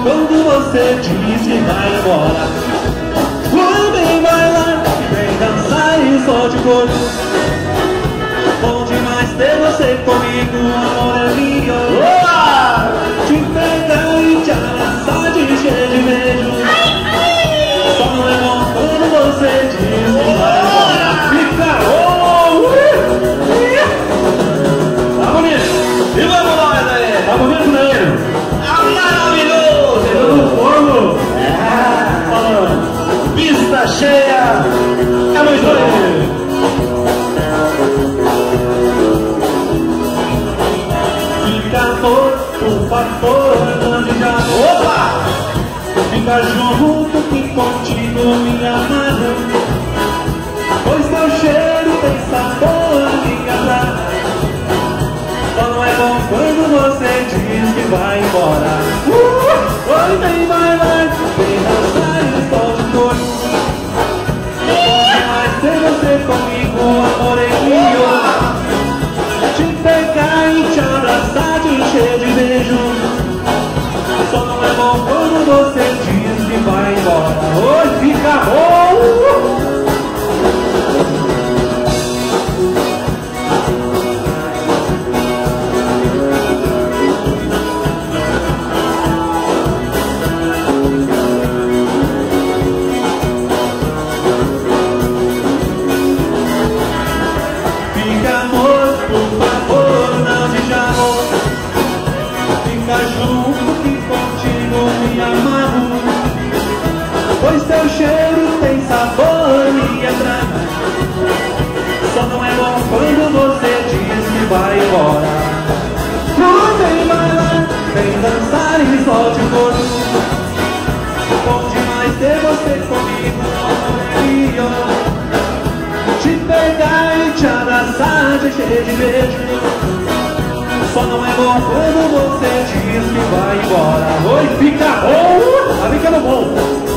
quando você diz que vai embora. Vem bailar, vem dançar e só de corpo. Bom demais ter você comigo, amor é meu. Te pegar e te abraçar de cheio de beijo. Só não é bom quando você diz que vai embora. Fica tá bonito? E vamos lá, Edaí. Tá bonito, Edaí? Tá maravilhoso! Chegou no fogo! Falando, pista cheia! É muito bonito! Fica amor, por favor, ande já. Opa! Fica junto que contigo me amarro. Pois teu cheiro tem sabor, me atrai. Só não é bom quando você diz que vai embora. Oi, vem bailar, vem dançar e só de corpo. Mas ter você comigo, amor é meu. Te pegar e te abraçar de cheio de beijo. Só não é bom quando você diz que vai embora. Oi, fica bom. Fica amor, por favor, não te amor. Fica junto que contigo me amarro. Pois teu cheiro tem sabor e atrai. Só não é bom quando você diz que vai embora. Vem bailar, vem dançar e solte o corpo. Bom demais ter você comigo, amor. Te pegar e te abraçar de cheio de beijo. Só não é bom quando você diz que vai embora. Oi, fica bom, tá ficando bom.